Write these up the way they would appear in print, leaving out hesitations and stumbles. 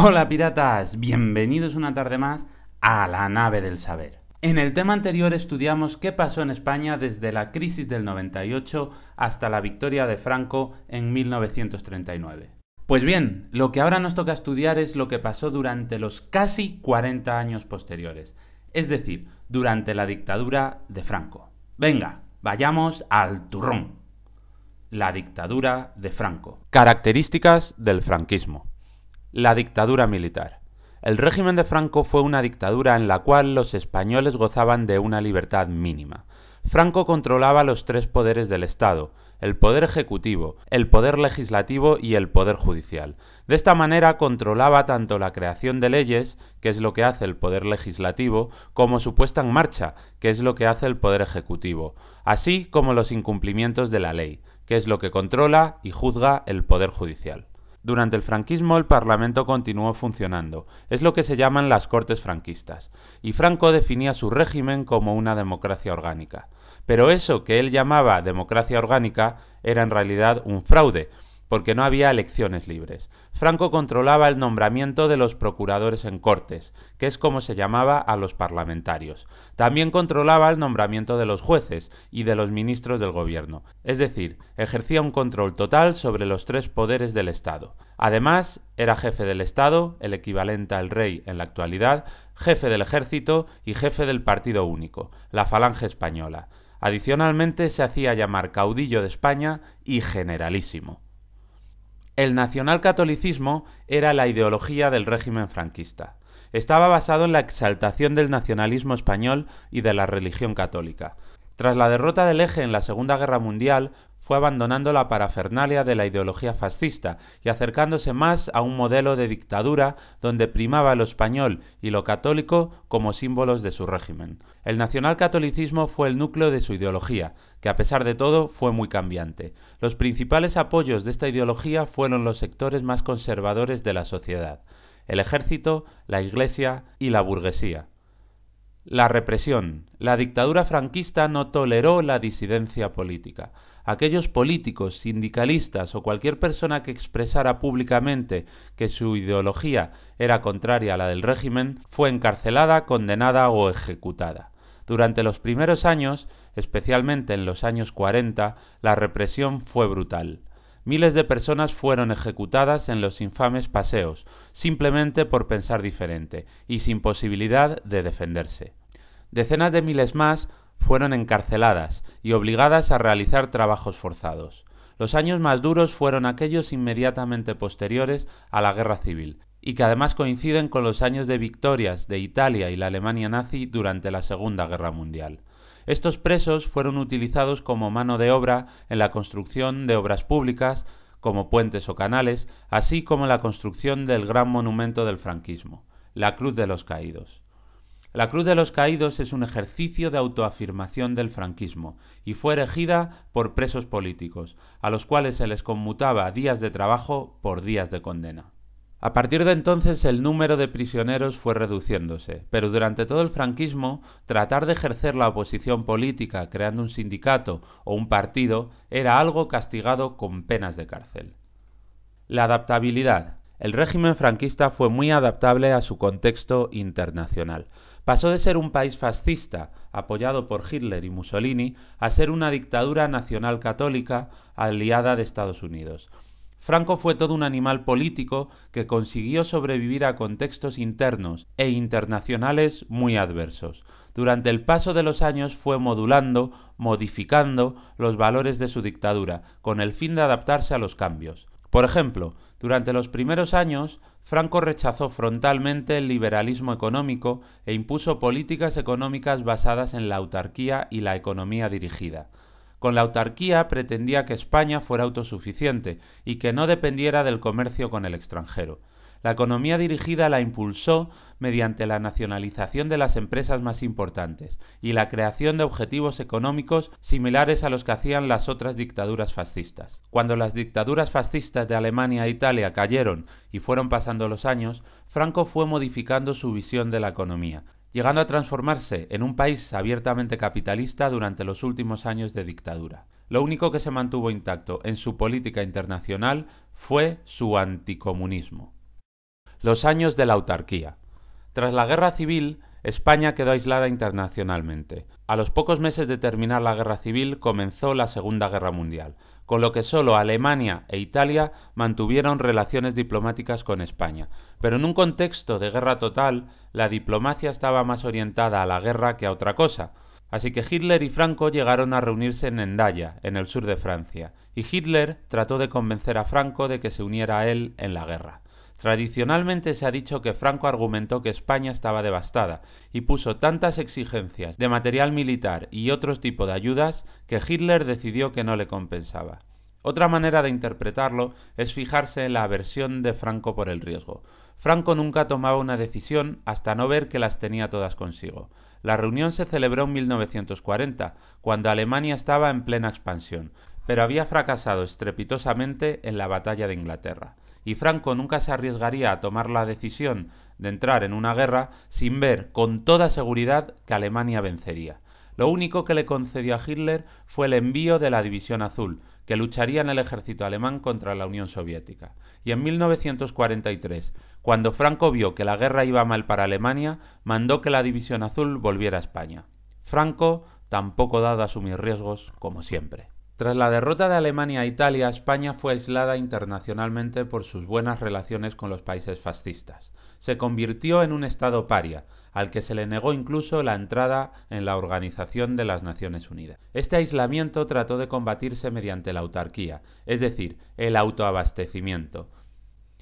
Hola piratas, bienvenidos una tarde más a la nave del saber. En el tema anterior estudiamos qué pasó en España desde la crisis del 98 hasta la victoria de Franco en 1939. Pues bien, lo que ahora nos toca estudiar es lo que pasó durante los casi 40 años posteriores, es decir, durante la dictadura de Franco. Venga, vayamos al turrón. La dictadura de Franco. Características del franquismo. La dictadura militar. El régimen de Franco fue una dictadura en la cual los españoles gozaban de una libertad mínima. Franco controlaba los tres poderes del Estado, el poder ejecutivo, el poder legislativo y el poder judicial. De esta manera controlaba tanto la creación de leyes, que es lo que hace el poder legislativo, como su puesta en marcha, que es lo que hace el poder ejecutivo, así como los incumplimientos de la ley, que es lo que controla y juzga el poder judicial. Durante el franquismo el Parlamento continuó funcionando, es lo que se llaman las Cortes franquistas, y Franco definía su régimen como una democracia orgánica. Pero eso que él llamaba democracia orgánica era en realidad un fraude, porque no había elecciones libres. Franco controlaba el nombramiento de los procuradores en Cortes, que es como se llamaba a los parlamentarios. También controlaba el nombramiento de los jueces y de los ministros del gobierno, es decir, ejercía un control total sobre los tres poderes del Estado. Además, era jefe del Estado, el equivalente al rey en la actualidad, jefe del ejército y jefe del partido único, la Falange Española. Adicionalmente se hacía llamar caudillo de España y generalísimo. El nacionalcatolicismo era la ideología del régimen franquista. Estaba basado en la exaltación del nacionalismo español y de la religión católica. Tras la derrota del Eje en la Segunda Guerra Mundial, fue abandonando la parafernalia de la ideología fascista y acercándose más a un modelo de dictadura donde primaba lo español y lo católico como símbolos de su régimen. El nacionalcatolicismo fue el núcleo de su ideología, que a pesar de todo fue muy cambiante. Los principales apoyos de esta ideología fueron los sectores más conservadores de la sociedad: el ejército, la iglesia y la burguesía. La represión. La dictadura franquista no toleró la disidencia política. Aquellos políticos, sindicalistas o cualquier persona que expresara públicamente que su ideología era contraria a la del régimen fue encarcelada, condenada o ejecutada. Durante los primeros años, especialmente en los años 40, la represión fue brutal. Miles de personas fueron ejecutadas en los infames paseos, simplemente por pensar diferente y sin posibilidad de defenderse. Decenas de miles más fueron encarceladas y obligadas a realizar trabajos forzados. Los años más duros fueron aquellos inmediatamente posteriores a la Guerra Civil, y que además coinciden con los años de victorias de Italia y la Alemania nazi durante la Segunda Guerra Mundial. Estos presos fueron utilizados como mano de obra en la construcción de obras públicas, como puentes o canales, así como en la construcción del gran monumento del franquismo, la Cruz de los Caídos. La Cruz de los Caídos es un ejercicio de autoafirmación del franquismo y fue erigida por presos políticos, a los cuales se les conmutaba días de trabajo por días de condena. A partir de entonces el número de prisioneros fue reduciéndose, pero durante todo el franquismo tratar de ejercer la oposición política creando un sindicato o un partido era algo castigado con penas de cárcel. La adaptabilidad. El régimen franquista fue muy adaptable a su contexto internacional. Pasó de ser un país fascista, apoyado por Hitler y Mussolini, a ser una dictadura nacional católica aliada de Estados Unidos. Franco fue todo un animal político que consiguió sobrevivir a contextos internos e internacionales muy adversos. Durante el paso de los años fue modulando, modificando los valores de su dictadura, con el fin de adaptarse a los cambios. Por ejemplo, durante los primeros años, Franco rechazó frontalmente el liberalismo económico e impuso políticas económicas basadas en la autarquía y la economía dirigida. Con la autarquía pretendía que España fuera autosuficiente y que no dependiera del comercio con el extranjero. La economía dirigida la impulsó mediante la nacionalización de las empresas más importantes y la creación de objetivos económicos similares a los que hacían las otras dictaduras fascistas. Cuando las dictaduras fascistas de Alemania e Italia cayeron y fueron pasando los años, Franco fue modificando su visión de la economía, llegando a transformarse en un país abiertamente capitalista durante los últimos años de dictadura. Lo único que se mantuvo intacto en su política internacional fue su anticomunismo. Los años de la autarquía. Tras la Guerra Civil, España quedó aislada internacionalmente. A los pocos meses de terminar la Guerra Civil comenzó la Segunda Guerra Mundial, con lo que solo Alemania e Italia mantuvieron relaciones diplomáticas con España. Pero en un contexto de guerra total, la diplomacia estaba más orientada a la guerra que a otra cosa. Así que Hitler y Franco llegaron a reunirse en Hendaya, en el sur de Francia, y Hitler trató de convencer a Franco de que se uniera a él en la guerra. Tradicionalmente se ha dicho que Franco argumentó que España estaba devastada y puso tantas exigencias de material militar y otros tipos de ayudas que Hitler decidió que no le compensaba. Otra manera de interpretarlo es fijarse en la aversión de Franco por el riesgo. Franco nunca tomaba una decisión hasta no ver que las tenía todas consigo. La reunión se celebró en 1940, cuando Alemania estaba en plena expansión, pero había fracasado estrepitosamente en la batalla de Inglaterra. Y Franco nunca se arriesgaría a tomar la decisión de entrar en una guerra sin ver con toda seguridad que Alemania vencería. Lo único que le concedió a Hitler fue el envío de la División Azul, que lucharía en el ejército alemán contra la Unión Soviética. Y en 1943, cuando Franco vio que la guerra iba mal para Alemania, mandó que la División Azul volviera a España. Franco tampoco dado a asumir riesgos, como siempre. Tras la derrota de Alemania a Italia, España fue aislada internacionalmente por sus buenas relaciones con los países fascistas. Se convirtió en un estado paria, al que se le negó incluso la entrada en la Organización de las Naciones Unidas. Este aislamiento trató de combatirse mediante la autarquía, es decir, el autoabastecimiento.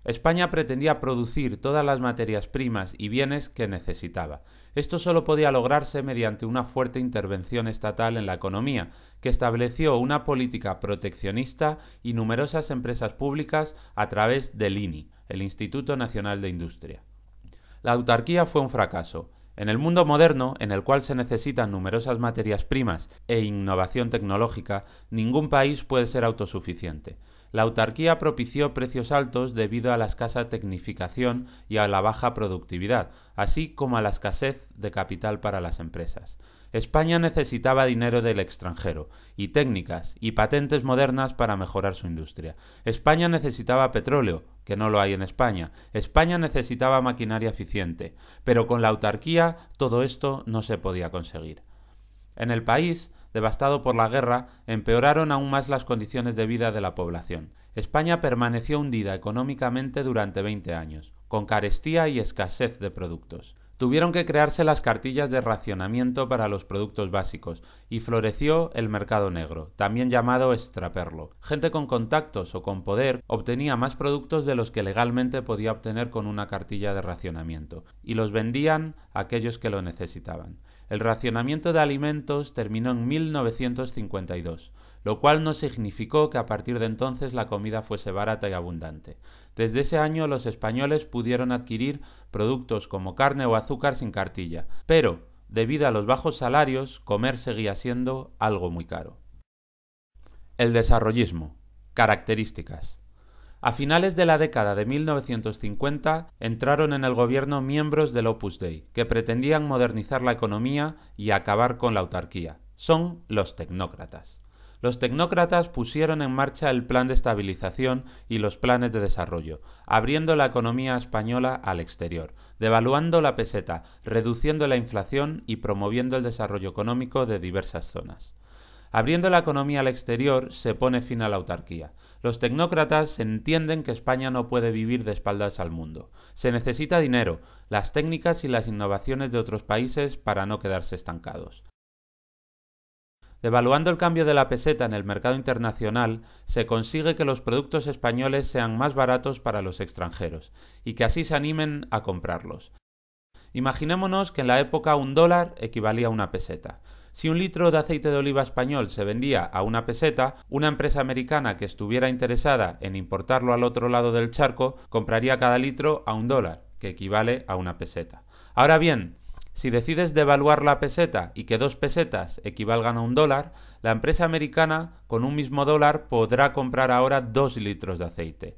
España pretendía producir todas las materias primas y bienes que necesitaba. Esto solo podía lograrse mediante una fuerte intervención estatal en la economía, que estableció una política proteccionista y numerosas empresas públicas a través del INI, el Instituto Nacional de Industria. La autarquía fue un fracaso. En el mundo moderno, en el cual se necesitan numerosas materias primas e innovación tecnológica, ningún país puede ser autosuficiente. La autarquía propició precios altos debido a la escasa tecnificación y a la baja productividad, así como a la escasez de capital para las empresas. España necesitaba dinero del extranjero, y técnicas y patentes modernas para mejorar su industria. España necesitaba petróleo, que no lo hay en España. España necesitaba maquinaria eficiente, pero con la autarquía todo esto no se podía conseguir. En el país, devastado por la guerra, empeoraron aún más las condiciones de vida de la población. España permaneció hundida económicamente durante 20 años, con carestía y escasez de productos. Tuvieron que crearse las cartillas de racionamiento para los productos básicos y floreció el mercado negro, también llamado extraperlo. Gente con contactos o con poder obtenía más productos de los que legalmente podía obtener con una cartilla de racionamiento y los vendían a aquellos que lo necesitaban. El racionamiento de alimentos terminó en 1952, lo cual no significó que a partir de entonces la comida fuese barata y abundante. Desde ese año los españoles pudieron adquirir productos como carne o azúcar sin cartilla, pero, debido a los bajos salarios, comer seguía siendo algo muy caro. El desarrollismo. Características. A finales de la década de 1950 entraron en el gobierno miembros del Opus Dei, que pretendían modernizar la economía y acabar con la autarquía. Son los tecnócratas. Los tecnócratas pusieron en marcha el plan de estabilización y los planes de desarrollo, abriendo la economía española al exterior, devaluando la peseta, reduciendo la inflación y promoviendo el desarrollo económico de diversas zonas. Abriendo la economía al exterior se pone fin a la autarquía. Los tecnócratas entienden que España no puede vivir de espaldas al mundo. Se necesita dinero, las técnicas y las innovaciones de otros países para no quedarse estancados. Devaluando el cambio de la peseta en el mercado internacional, se consigue que los productos españoles sean más baratos para los extranjeros y que así se animen a comprarlos. Imaginémonos que en la época $1 equivalía a una peseta. Si un litro de aceite de oliva español se vendía a una peseta, una empresa americana que estuviera interesada en importarlo al otro lado del charco compraría cada litro a $1, que equivale a una peseta. Ahora bien, si decides devaluar la peseta y que 2 pesetas equivalgan a $1, la empresa americana con un mismo dólar podrá comprar ahora 2 litros de aceite.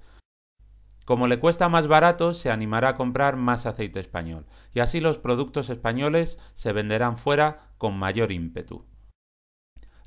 Como le cuesta más barato, se animará a comprar más aceite español, y así los productos españoles se venderán fuera con mayor ímpetu.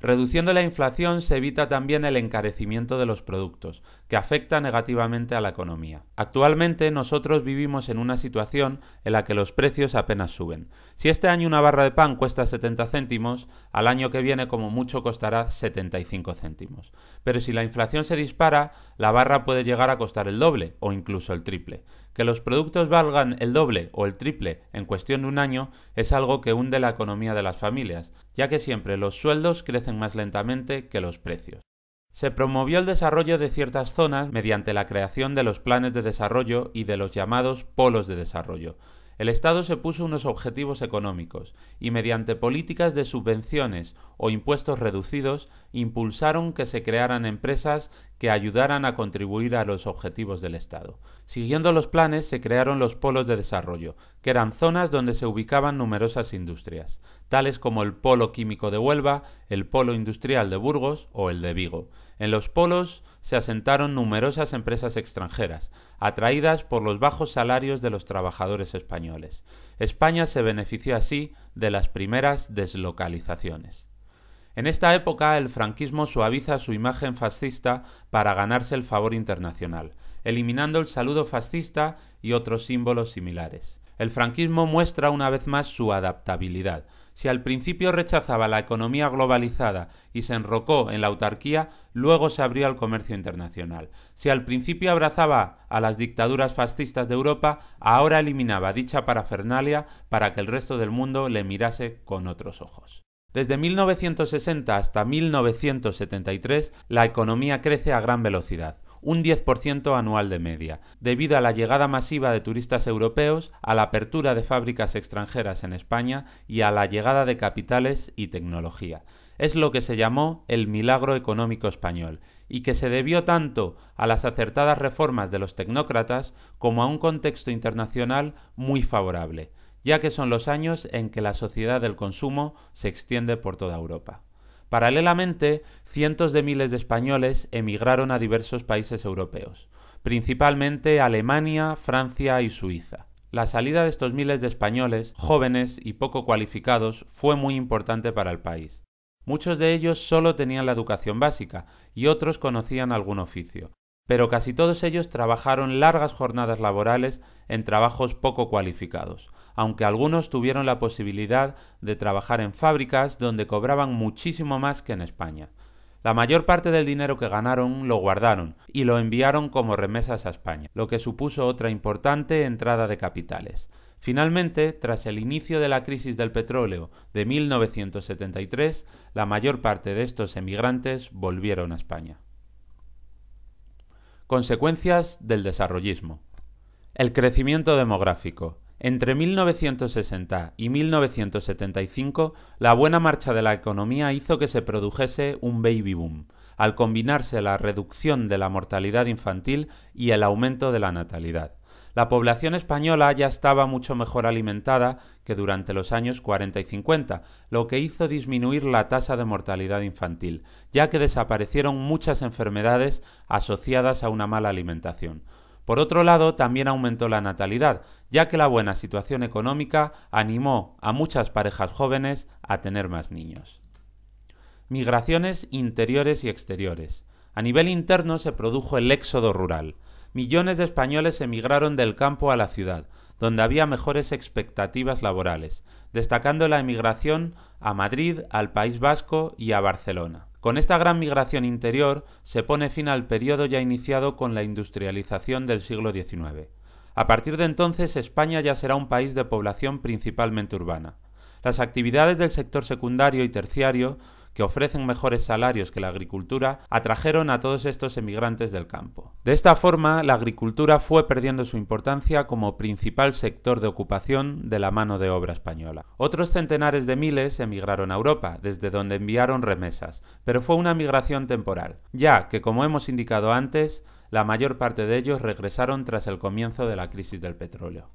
Reduciendo la inflación se evita también el encarecimiento de los productos, que afecta negativamente a la economía. Actualmente nosotros vivimos en una situación en la que los precios apenas suben. Si este año una barra de pan cuesta 70 céntimos, al año que viene como mucho costará 75 céntimos. Pero si la inflación se dispara, la barra puede llegar a costar el doble o incluso el triple. Que los productos valgan el doble o el triple en cuestión de un año es algo que hunde la economía de las familias, ya que siempre los sueldos crecen más lentamente que los precios. Se promovió el desarrollo de ciertas zonas mediante la creación de los planes de desarrollo y de los llamados polos de desarrollo. El Estado se puso unos objetivos económicos y mediante políticas de subvenciones o impuestos reducidos impulsaron que se crearan empresas que ayudaran a contribuir a los objetivos del Estado. Siguiendo los planes se crearon los polos de desarrollo, que eran zonas donde se ubicaban numerosas industrias, tales como el Polo Químico de Huelva, el Polo Industrial de Burgos o el de Vigo. En los polos se asentaron numerosas empresas extranjeras, atraídas por los bajos salarios de los trabajadores españoles. España se benefició así de las primeras deslocalizaciones. En esta época el franquismo suaviza su imagen fascista para ganarse el favor internacional, eliminando el saludo fascista y otros símbolos similares. El franquismo muestra una vez más su adaptabilidad. Si al principio rechazaba la economía globalizada y se enrocó en la autarquía, luego se abrió al comercio internacional. Si al principio abrazaba a las dictaduras fascistas de Europa, ahora eliminaba dicha parafernalia para que el resto del mundo le mirase con otros ojos. Desde 1960 hasta 1973, la economía crece a gran velocidad, un 10% anual de media, debido a la llegada masiva de turistas europeos, a la apertura de fábricas extranjeras en España y a la llegada de capitales y tecnología. Es lo que se llamó el milagro económico español, y que se debió tanto a las acertadas reformas de los tecnócratas como a un contexto internacional muy favorable, ya que son los años en que la sociedad del consumo se extiende por toda Europa. Paralelamente, cientos de miles de españoles emigraron a diversos países europeos, principalmente Alemania, Francia y Suiza. La salida de estos miles de españoles, jóvenes y poco cualificados, fue muy importante para el país. Muchos de ellos solo tenían la educación básica y otros conocían algún oficio, pero casi todos ellos trabajaron largas jornadas laborales en trabajos poco cualificados, aunque algunos tuvieron la posibilidad de trabajar en fábricas donde cobraban muchísimo más que en España. La mayor parte del dinero que ganaron lo guardaron y lo enviaron como remesas a España, lo que supuso otra importante entrada de capitales. Finalmente, tras el inicio de la crisis del petróleo de 1973, la mayor parte de estos emigrantes volvieron a España. Consecuencias del desarrollismo. El crecimiento demográfico. Entre 1960 y 1975, la buena marcha de la economía hizo que se produjese un baby boom, al combinarse la reducción de la mortalidad infantil y el aumento de la natalidad. La población española ya estaba mucho mejor alimentada que durante los años 40 y 50, lo que hizo disminuir la tasa de mortalidad infantil, ya que desaparecieron muchas enfermedades asociadas a una mala alimentación. Por otro lado, también aumentó la natalidad, ya que la buena situación económica animó a muchas parejas jóvenes a tener más niños. Migraciones interiores y exteriores. A nivel interno se produjo el éxodo rural. Millones de españoles emigraron del campo a la ciudad, donde había mejores expectativas laborales, destacando la emigración a Madrid, al País Vasco y a Barcelona. Con esta gran migración interior se pone fin al periodo ya iniciado con la industrialización del siglo XIX. A partir de entonces España ya será un país de población principalmente urbana. Las actividades del sector secundario y terciario, que ofrecen mejores salarios que la agricultura, atrajeron a todos estos emigrantes del campo. De esta forma, la agricultura fue perdiendo su importancia como principal sector de ocupación de la mano de obra española. Otros centenares de miles emigraron a Europa, desde donde enviaron remesas, pero fue una migración temporal, ya que, como hemos indicado antes, la mayor parte de ellos regresaron tras el comienzo de la crisis del petróleo.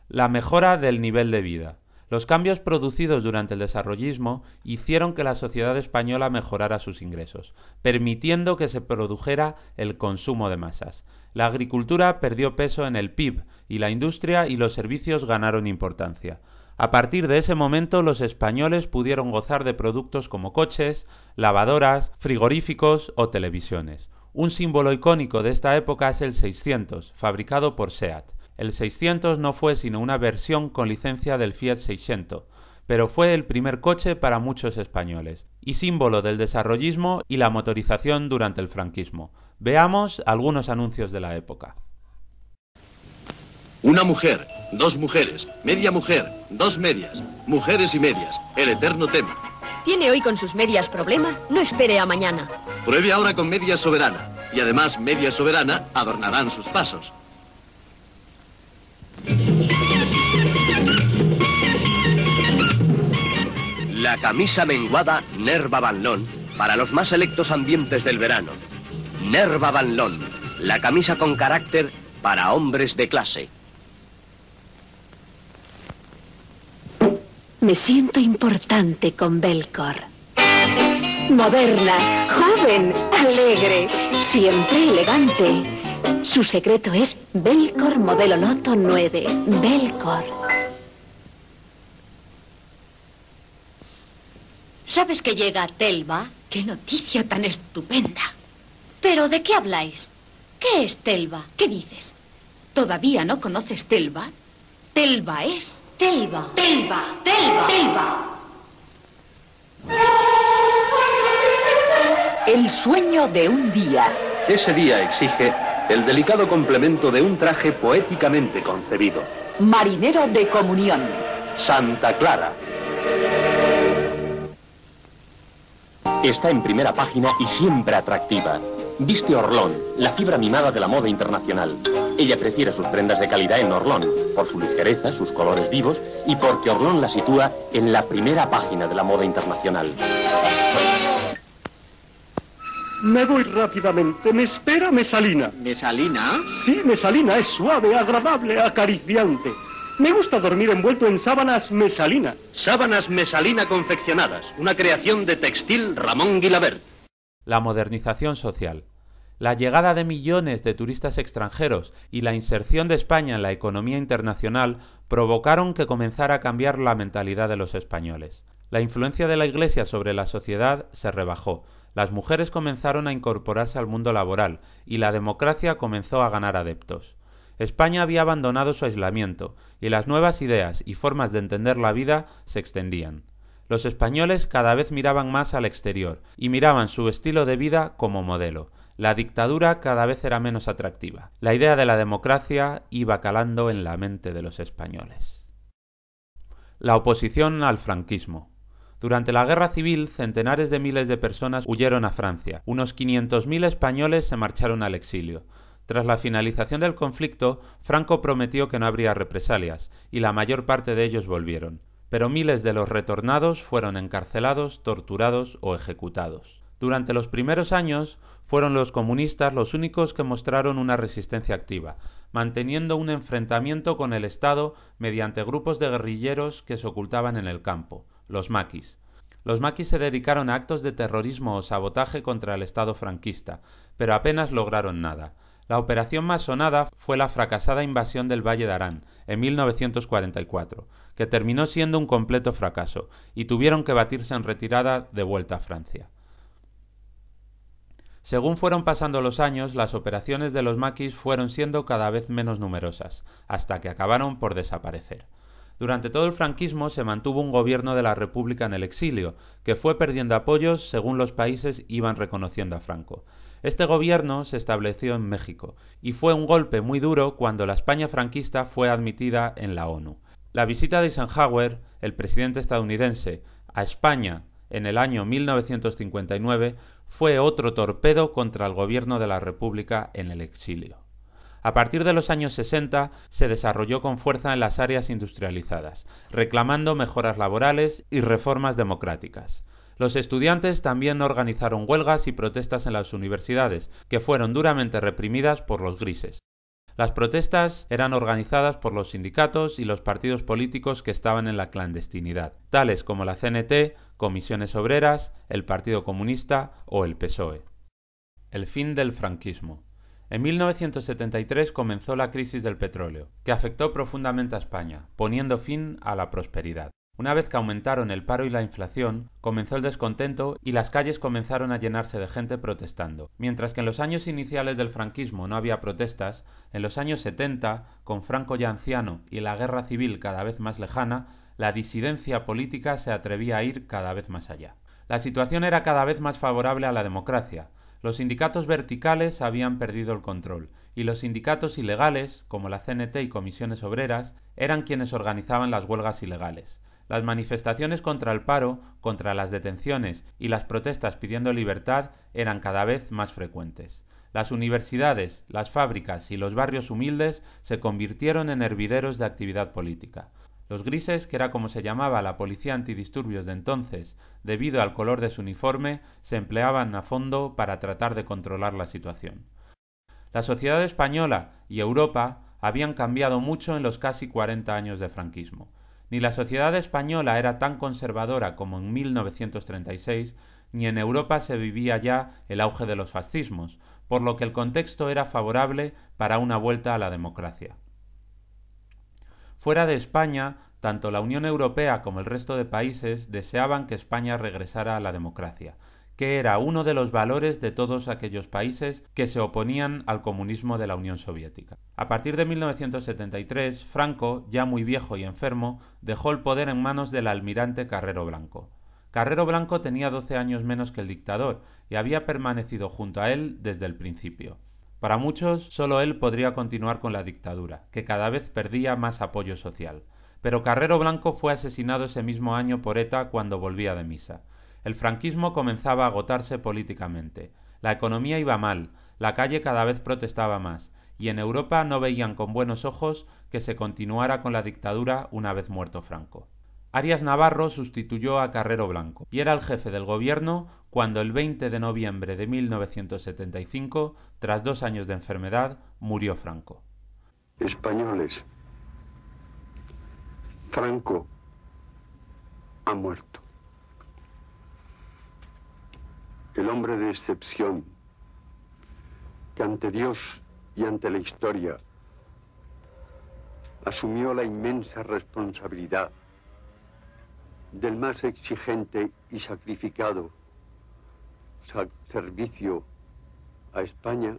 La mejora del nivel de vida. Los cambios producidos durante el desarrollismo hicieron que la sociedad española mejorara sus ingresos, permitiendo que se produjera el consumo de masas. La agricultura perdió peso en el PIB y la industria y los servicios ganaron importancia. A partir de ese momento los españoles pudieron gozar de productos como coches, lavadoras, frigoríficos o televisiones. Un símbolo icónico de esta época es el 600, fabricado por SEAT. El 600 no fue sino una versión con licencia del Fiat 600, pero fue el primer coche para muchos españoles, y símbolo del desarrollismo y la motorización durante el franquismo. Veamos algunos anuncios de la época. Una mujer, dos mujeres, media mujer, dos medias, mujeres y medias, el eterno tema. ¿Tiene hoy con sus medias problema? No espere a mañana. Pruebe ahora con media soberana, y además media soberana adornarán sus pasos. La camisa menguada Nerva Van Loon para los más selectos ambientes del verano. Nerva Van Loon, la camisa con carácter para hombres de clase. Me siento importante con Belcor. Moderna, joven, alegre, siempre elegante. Su secreto es Belcor modelo Loto 9. Belcor. ¿Sabes que llega Telva? ¡Qué noticia tan estupenda! ¿Pero de qué habláis? ¿Qué es Telva? ¿Qué dices? ¿Todavía no conoces Telva? Telva es Telva. Telva, Telva, Telva. El sueño de un día. Ese día exige el delicado complemento de un traje poéticamente concebido. Marinero de comunión. Santa Clara. Está en primera página y siempre atractiva. Viste Orlón, la fibra mimada de la moda internacional. Ella prefiere sus prendas de calidad en Orlón, por su ligereza, sus colores vivos y porque Orlón la sitúa en la primera página de la moda internacional. Me voy rápidamente. ¿Me espera Mesalina? ¿Mesalina? Sí, Mesalina es suave, agradable, acariciante. Me gusta dormir envuelto en sábanas Mesalina. Sábanas Mesalina confeccionadas, una creación de textil Ramón Guilabert. La modernización social. La llegada de millones de turistas extranjeros y la inserción de España en la economía internacional provocaron que comenzara a cambiar la mentalidad de los españoles. La influencia de la Iglesia sobre la sociedad se rebajó, las mujeres comenzaron a incorporarse al mundo laboral y la democracia comenzó a ganar adeptos. España había abandonado su aislamiento y las nuevas ideas y formas de entender la vida se extendían. Los españoles cada vez miraban más al exterior y miraban su estilo de vida como modelo. La dictadura cada vez era menos atractiva. La idea de la democracia iba calando en la mente de los españoles. La oposición al franquismo. Durante la Guerra Civil, centenares de miles de personas huyeron a Francia. Unos 500.000 españoles se marcharon al exilio. Tras la finalización del conflicto, Franco prometió que no habría represalias, y la mayor parte de ellos volvieron. Pero miles de los retornados fueron encarcelados, torturados o ejecutados. Durante los primeros años, fueron los comunistas los únicos que mostraron una resistencia activa, manteniendo un enfrentamiento con el Estado mediante grupos de guerrilleros que se ocultaban en el campo, los maquis. Los maquis se dedicaron a actos de terrorismo o sabotaje contra el Estado franquista, pero apenas lograron nada. La operación más sonada fue la fracasada invasión del Valle de Arán, en 1944, que terminó siendo un completo fracaso, y tuvieron que batirse en retirada de vuelta a Francia. Según fueron pasando los años, las operaciones de los maquis fueron siendo cada vez menos numerosas, hasta que acabaron por desaparecer. Durante todo el franquismo se mantuvo un gobierno de la República en el exilio, que fue perdiendo apoyos según los países iban reconociendo a Franco. Este gobierno se estableció en México, y fue un golpe muy duro cuando la España franquista fue admitida en la ONU. La visita de Eisenhower, el presidente estadounidense, a España en el año 1959 fue otro torpedo contra el gobierno de la República en el exilio. A partir de los años 60 se desarrolló con fuerza en las áreas industrializadas, reclamando mejoras laborales y reformas democráticas. Los estudiantes también organizaron huelgas y protestas en las universidades, que fueron duramente reprimidas por los grises. Las protestas eran organizadas por los sindicatos y los partidos políticos que estaban en la clandestinidad, tales como la CNT, Comisiones Obreras, el Partido Comunista o el PSOE. El fin del franquismo. En 1973 comenzó la crisis del petróleo, que afectó profundamente a España, poniendo fin a la prosperidad. Una vez que aumentaron el paro y la inflación, comenzó el descontento y las calles comenzaron a llenarse de gente protestando. Mientras que en los años iniciales del franquismo no había protestas, en los años 70, con Franco ya anciano y la guerra civil cada vez más lejana, la disidencia política se atrevía a ir cada vez más allá. La situación era cada vez más favorable a la democracia. Los sindicatos verticales habían perdido el control, y los sindicatos ilegales, como la CNT y comisiones obreras, eran quienes organizaban las huelgas ilegales. Las manifestaciones contra el paro, contra las detenciones y las protestas pidiendo libertad eran cada vez más frecuentes. Las universidades, las fábricas y los barrios humildes se convirtieron en hervideros de actividad política. Los grises, que era como se llamaba la policía antidisturbios de entonces, debido al color de su uniforme, se empleaban a fondo para tratar de controlar la situación. La sociedad española y Europa habían cambiado mucho en los casi 40 años de franquismo. Ni la sociedad española era tan conservadora como en 1936, ni en Europa se vivía ya el auge de los fascismos, por lo que el contexto era favorable para una vuelta a la democracia. Fuera de España, tanto la Unión Europea como el resto de países deseaban que España regresara a la democracia, que era uno de los valores de todos aquellos países que se oponían al comunismo de la Unión Soviética. A partir de 1973, Franco, ya muy viejo y enfermo, dejó el poder en manos del almirante Carrero Blanco. Carrero Blanco tenía 12 años menos que el dictador y había permanecido junto a él desde el principio. Para muchos, solo él podría continuar con la dictadura, que cada vez perdía más apoyo social. Pero Carrero Blanco fue asesinado ese mismo año por ETA cuando volvía de misa. El franquismo comenzaba a agotarse políticamente. La economía iba mal, la calle cada vez protestaba más, y en Europa no veían con buenos ojos que se continuara con la dictadura una vez muerto Franco. Arias Navarro sustituyó a Carrero Blanco y era el jefe del gobierno cuando el 20 de noviembre de 1975, tras 2 años de enfermedad, murió Franco. Españoles, Franco ha muerto. El hombre de excepción que ante Dios y ante la historia asumió la inmensa responsabilidad del más exigente y sacrificado servicio a España,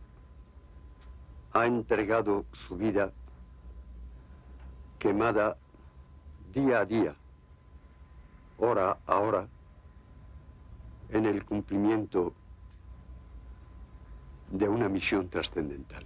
ha entregado su vida quemada día a día, hora a hora, en el cumplimiento de una misión trascendental.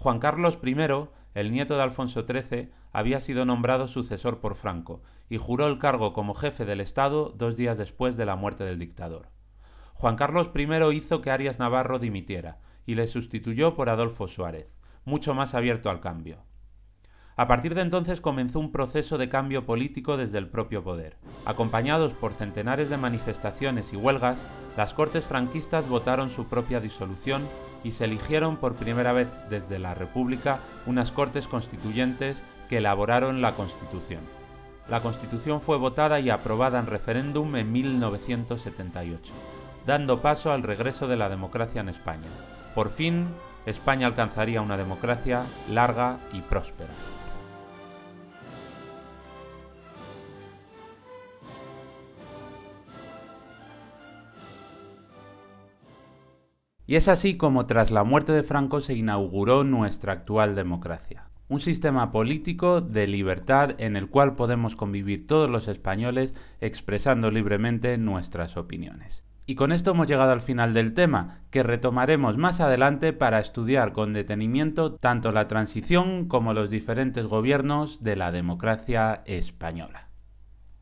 Juan Carlos I, el nieto de Alfonso XIII, había sido nombrado sucesor por Franco y juró el cargo como jefe del Estado 2 días después de la muerte del dictador. Juan Carlos I hizo que Arias Navarro dimitiera y le sustituyó por Adolfo Suárez, mucho más abierto al cambio. A partir de entonces comenzó un proceso de cambio político desde el propio poder. Acompañados por centenares de manifestaciones y huelgas, las Cortes franquistas votaron su propia disolución y se eligieron por primera vez desde la República unas Cortes Constituyentes que elaboraron la Constitución. La Constitución fue votada y aprobada en referéndum en 1978, dando paso al regreso de la democracia en España. Por fin, España alcanzaría una democracia larga y próspera. Y es así como tras la muerte de Franco se inauguró nuestra actual democracia. Un sistema político de libertad en el cual podemos convivir todos los españoles expresando libremente nuestras opiniones. Y con esto hemos llegado al final del tema, que retomaremos más adelante para estudiar con detenimiento tanto la transición como los diferentes gobiernos de la democracia española.